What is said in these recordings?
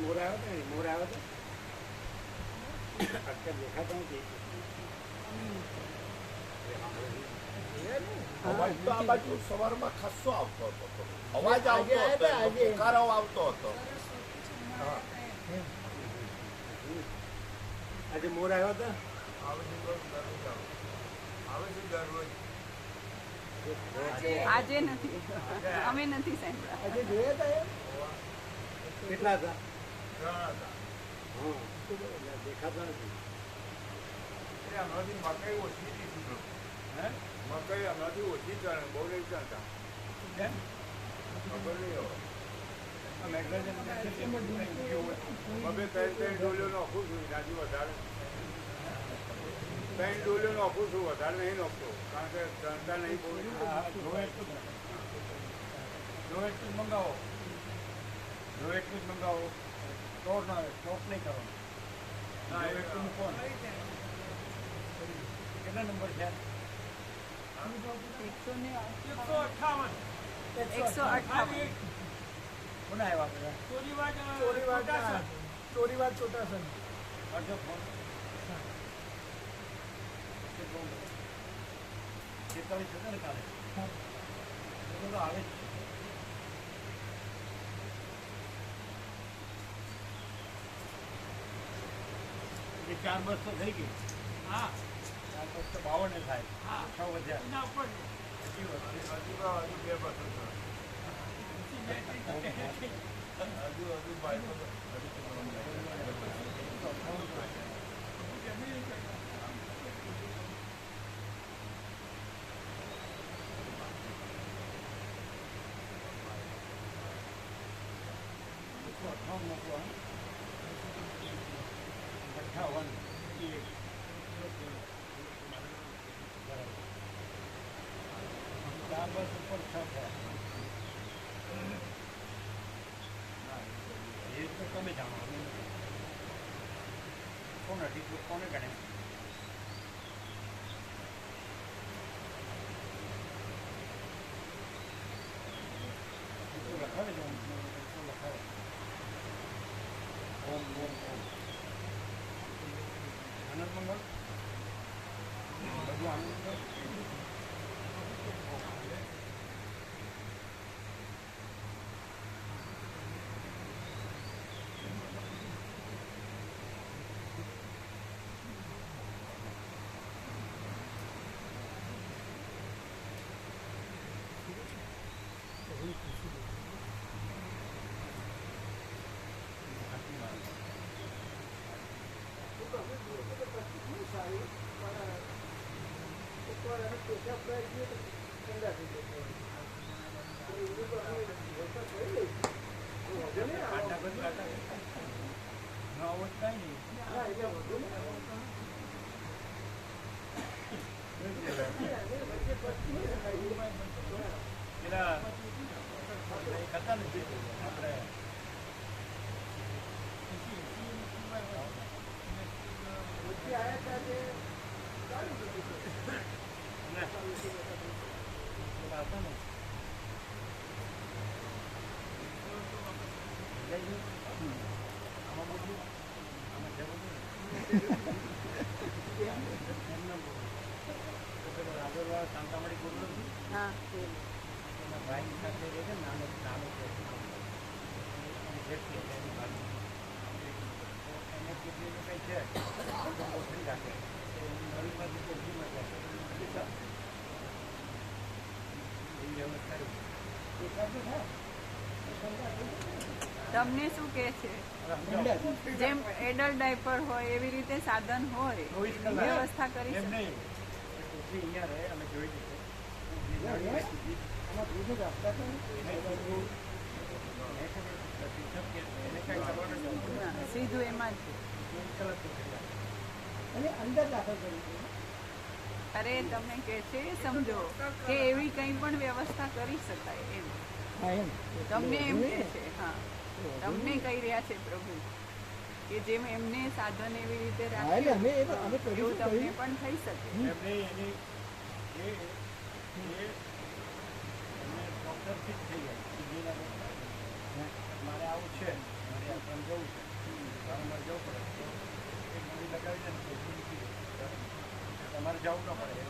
મોર આવ્યો હતો ને, મોર આવ્યો હતો અત્યારે દેખાતો નથી. અવાજ તો આ બાજુ સવારમાં ખાસો આવતો હતો, અવાજ આવતો હતો, પોકારો આવતો હતો. આજે મોર આવ્યો હતો. આજે નથી, અમે નથી સાંભળ્યા. આજે જોયા હતા કેટલા હતા? હા દેખાતો નથી. મકાઈ ઓછી દીધી, મકાઈ હમણાંથી ઓછી ચાલે, બહુ લઈ ચાલતા ખબર નહીં હવે. હવે ત્રણ ડોલીઓ નાખું છું, એનાથી વધારે 3 ડોલીઓ નાખું છું, વધારે નહીં નાખતો કારણ કે ચણતા નહીં બહુ. જો એટલું જ મંગાવો, જો એટલું જ મંગાવો, સ્ટોર ના સ્ટોપ નહીં કરો. ના એટલું મૂકો. કેટલા નંબર છે? 158. કોને આવ્યા બધા? ચોરીવાદ ચોટાસન. અડધો ફોન 46 હતા ને કાલે, તો આવે જ. 4 બસ તો થઈ ગઈ. હા 4 બસ તો 52 થાય. 6 વધ્યા. હજુ 2 બસો હજુ બાઈકો મૂકવા 4 બસ ઉપર 6 થયા. એ તો તમે જાણો, કોણ અઢી કોને ગણે? લખાવે છે લખાવે ઓમ ઓમ ઓમ આનંદ મંગળ બધું આનંદ મંગળ. શાંતામણી ગુરુ હા એના ભાઈ સાથે રહે છે, નાનો નાનો છે એને કેટલી કંઈ છે ગોઠવી રાખે નળીમાંથી ગોઠવીમાં જાય એવી વ્યવસ્થા. તમને શું કહે છે? જેમ એડલ્ટ ડાયપર હોય એવી રીતે સાધન હોય, વ્યવસ્થા કરી શકે. અહીંયા રહે અમે જોઈ દીધું સીધું એમાં જ. અરે તમે કે છે સમજો કે એવી કંઈ પણ વ્યવસ્થા કરી શકાય એમ તમને એમ કે છે. હા તમને કહી રહ્યા છે પ્રભુ કે જેમ એમને સાધન એવી રીતે રાખ્યું એવું તમને પણ થઈ શકે. ડૉક્ટરથી જ થઈ જાય મારે આવું છે, મારે આપણે જવું છે વારંવાર જવું પડે તો એક મૂડી લગાવી દે ને તો તમારે જવું ન પડે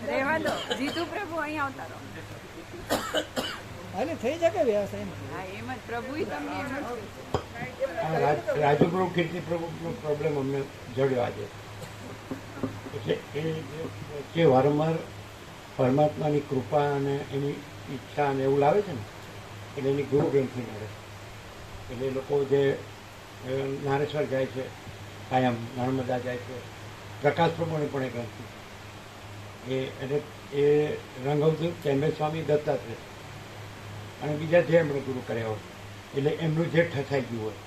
રહેવા દો. જીતુ પ્રભુ અહીંયા આવતા રહો. હાલે થઈ શકે વ્યવસાય હા એમ જ પ્રભુ તમને એમ જ રાજુપ્રભુ કીર્તિપ્રભુનો પ્રોબ્લેમ અમને જડ્યો આજે. એટલે એ જે વારંવાર પરમાત્માની કૃપા અને એની ઈચ્છા અને એવું લાવે છે ને એટલે એની ગુરુ ગ્રંથિ મળે. એટલે એ લોકો જે નારેશ્વર જાય છે, કાયમ નર્મદા જાય છે, પ્રકાશ પ્રભુની પણ એક ગ્રંથિ એટલે એ રંગવદૂત ચેમ્બે સ્વામી દત્તાત્રેય અને બીજા જે એમણે ગુરુ કર્યા હોય એટલે એમનું જે ઠસાઈ ગયું હોય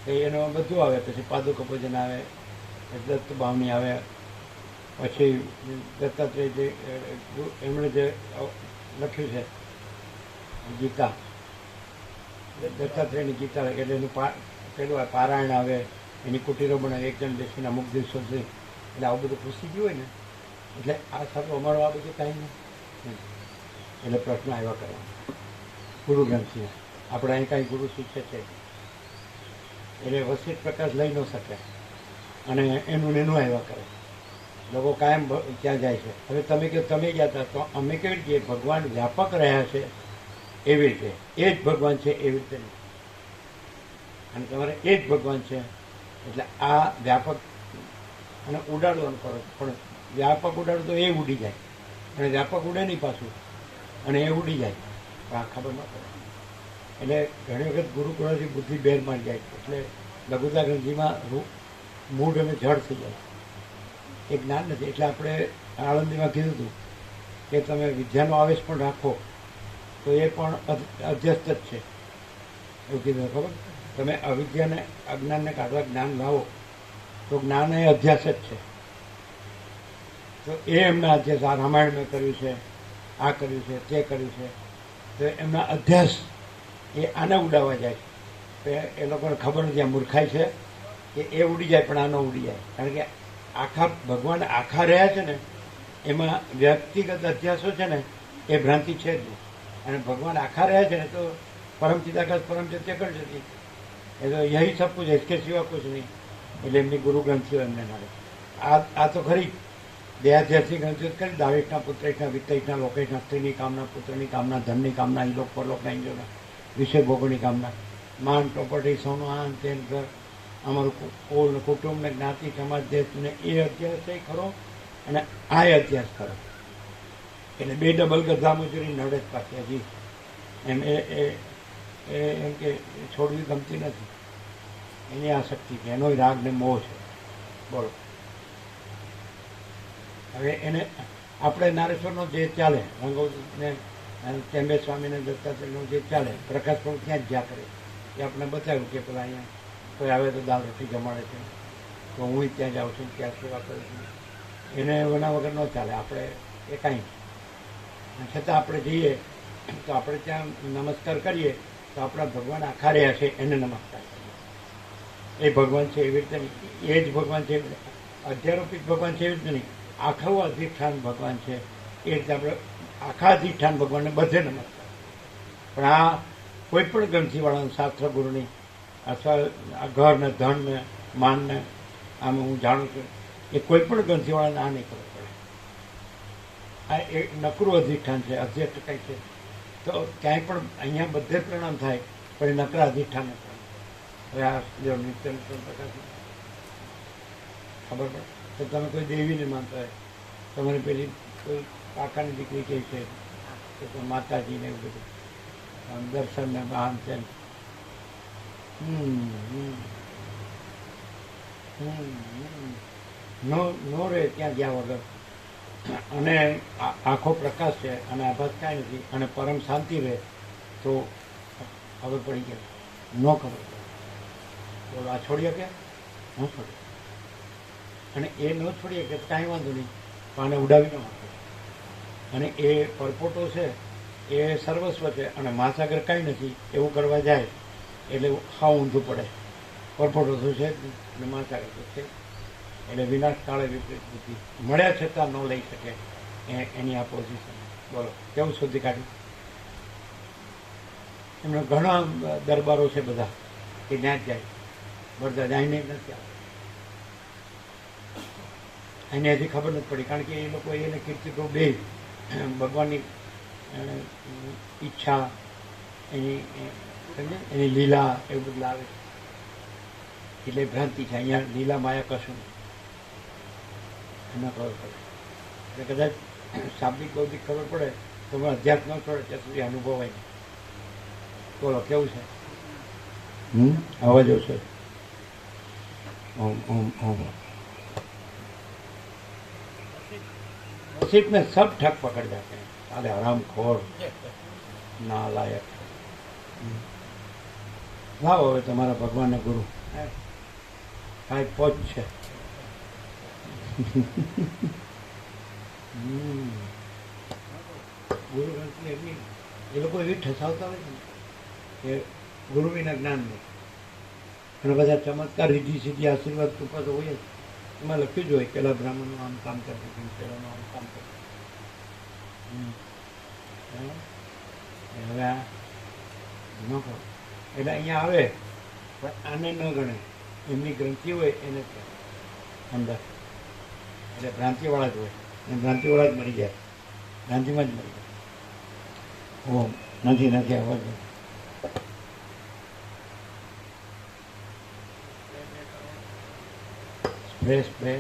તો એનો બધું આવે. પછી પાદુકા પૂજન આવે, દત્ત ભાવની આવે, પછી દત્તાત્રેય જે એમણે જે લખ્યું છે ગીતા, દત્તાત્રેયની ગીતા એટલે એનું પેલું પારાયણ આવે, એની કુટીરો બનાવે, એક જણ બેસીને અમુક દિવસો સુધી. એટલે આવું બધું પૂછી ગયું હોય ને એટલે આ સારું અમારું આ બધું કાંઈ નહીં. એટલે પ્રશ્ન આવ્યા કરવાનો ગુરુ ગ્રંથિ આપણે અહીં કાંઈ ગુરુ શીખે છે એટલે વસિષ્ઠ પ્રકાશ લઈ ન શકે અને એનું એનું આવ્યા કરે. લોકો કાયમ ત્યાં જાય છે. હવે તમે કહો તમે ગયા હતા તો અમે કેવી રીતે ભગવાન વ્યાપક રહ્યા છે એવી રીતે, એ જ ભગવાન છે એવી રીતે નહીં. અને તમારે એ જ ભગવાન છે એટલે આ વ્યાપક અને ઉડાડવાનું કરો. પણ વ્યાપક ઉડાડો તો એ ઉડી જાય અને વ્યાપક ઉડે નહીં પાછું અને એ ઉડી જાય પણ આ ખબર ન પડે. એટલે ઘણી વખત ગુરુકુળથી બુદ્ધિ બેર મારી જાય એટલે લઘુતા ગ્રંથિમાં મૂળ અને જળ થઈ જાય. એ જ્ઞાન નથી. એટલે આપણે આળંદીમાં કીધું હતું કે તમે વિદ્યાનો આવેશ પણ રાખો તો એ પણ અધ્યસ્ત જ છે એવું કીધું. ખબર તમે અવિદ્યાને અજ્ઞાનને કાઢવા જ્ઞાન લાવો તો જ્ઞાન એ અધ્યાસ જ છે. તો એ એમના અધ્યાસ આ રામાયણ મેં કર્યું છે, આ કર્યું છે, તે કર્યું છે, તો એમના અધ્યાસ એ આને ઉડાવવા જાય છે. એ લોકોને ખબર નથી આ મૂર્ખાઈ છે કે એ ઉડી જાય પણ આનો ઉડી જાય. કારણ કે આખા ભગવાન આખા રહ્યા છે ને એમાં વ્યક્તિગત અધ્યાસો છે ને એ ભ્રાંતિ છે જ નહીં. અને ભગવાન આખા રહ્યા છે ને તો પરમ ચિદાકાશ પરમ સત્ય કર જતી એ તો યહી સબ કુછ इसके सिवा कुछ નહીં. એટલે એમની ગુરુ ગ્રંથિઓ એમને મળે. આ તો ખરી દેહાધ્યાસની ગ્રંથિઓ કરી દાવેશના પુત્રેશના વિત્તેશના લોકેશના સ્ત્રીની કામના, પુત્રની કામના, ધનની કામના, ઈલોક પરલોકના ઇન્દ્રના વિષય ભોગોની કામના, માન પ્રોપર્ટી, સોનું, આન તેન, ઘર, અમારું કુળ કુટુંબ ને જ્ઞાતિ સમાજ દેશ ને એ અભ્યાસ ખરો અને આ અભ્યાસ ખરો. એટલે બે ડબલ ગધા મજૂરી નડે જ પાછી હજી એમ એમ કે છોડવી ગમતી નથી. એની આસક્તિ છે, એનો રાગ ને મોહ છે. બોલો હવે એને આપણે નારેશ્વરનો જે ચાલે રંગોને ચેમ્બે સ્વામીને દત્તાત્રેયનો જે ચાલે પ્રકાશ પણ ત્યાં જ જ્યાં કરે એ આપણે બતાવ્યું કે પેલા અહીંયા કોઈ આવે તો દાળ રોટી જમાડે છે તો હું ત્યાં જાઉં છું, ત્યાં સેવા કરું છું. એને એના વગર ન ચાલે. આપણે એ કાંઈ છતાં આપણે જઈએ તો આપણે ત્યાં નમસ્કાર કરીએ તો આપણા ભગવાન આખા રહ્યા છે એને નમસ્કાર કરીએ. એ ભગવાન છે એવી રીતે નહીં, એ જ ભગવાન છે અધ્યારોપિત ભગવાન છે એવી રીતે નહીં, આખું અધિષ્ઠાન ભગવાન છે એ રીતે આપણે આખા અધિષ્ઠાન ભગવાનને બધે નમસ્કાર. પણ આ કોઈ પણ ગ્રંથિવાળાનું શાસ્ત્ર ગુરુની અથવા ઘર ને ધન ને માન ને આમ હું જાણું છું એ કોઈ પણ ગ્રંથિવાળાને આ નહીં ખબર પડે. આ એક નકરું અધિષ્ઠાન છે, અધ્યક્ષ કંઈ છે તો ક્યાંય પણ અહીંયા બધે પ્રણામ થાય પણ એ નકરા અધિષ્ઠાન પ્રણામ. હવે આ જો નિત્ય પ્રકાશ ખબર પડે તો તમે કોઈ દેવીને માનતા હોય, તમારી પેલી કોઈ કાકાની દીકરી કહે છે તો માતાજીને એવું બધું દર્શન ને આમ છે નો રે ત્યાં ગયા વગર. અને આખો પ્રકાશ છે અને આભાસ કાંઈ નથી અને પરમ શાંતિ રહે તો ખબર પડી ગઈ. ન ખબર પડે બોલો આ છોડીએ કે ન છોડીએ અને એ ન છોડીએ કે કાંઈ વાંધો નહીં પણ આને ઉડાવી ન મૂકે. અને એ પરપોટો છે એ સર્વસ્વ છે અને મહાસાગર કાંઈ નથી એવું કરવા જાય એટલે હાવ ઊંધું પડે. પરપોટો તો છે જ નહીં અને મહાસાગર તો છે એટલે વિનાશ કાળે વિપરીત બુદ્ધિ મળ્યા છતાં ન લઈ શકે એની આ પોઝિશન. બોલો કેવું શોધી કાઢ્યું? એમના ઘણા દરબારો છે બધા કે ત્યાં જ જાય, બધા જાઈને નથી આવતા. એને હજી ખબર નથી પડી, કારણ કે એ લોકો એને કીર્તિકો બે ભગવાનની ઈચ્છા, એની લીલા એવું બધું લાવે એટલે ભ્રાંતિ છે. અહીંયા લીલા માયા કશું એના ખબર પડે. એટલે કદાચ શાબ્દિક બૌદ્ધિક ખબર પડે તો અધ્યાત્મ ન છોડે ત્યાં સુધી અનુભવાય નહીં. બોલો કેવું છે? અવાજો છે. ઓમ ઓમ ઓમ. नसीब में सब ठग पकड़ जाते हैं, साले हराम खोर नालायक. લાવો હવે તમારા ભગવાનના ગુરુ કાંઈ પહોંચ છે. ગુરુ ગ્રંથની એમની એ લોકો એવી ઠસાવતા હોય છે ને કે ગુરુ વિના જ્ઞાન નહીં. અને બધા ચમત્કાર, રીધિ સીધી, આશીર્વાદ, કૃપા તો હોય જ. એમાં લખ્યું જ હોય પેલા બ્રાહ્મણનું આમ કામ કરતું હતું, પેલાનું આમ કામ કરતું. હવે આ ન કરો એટલે અહીંયા આવે પણ આને ન ગણે. એમની ગ્રંથિ હોય એને અંદર એટલે ભ્રાંતિવાળા જ હોય, અને ભ્રાંતિવાળા જ મરી જાય, ભ્રાંતિમાં જ મરી જાય. ઓમ નથી અવાજ સ્પ્રે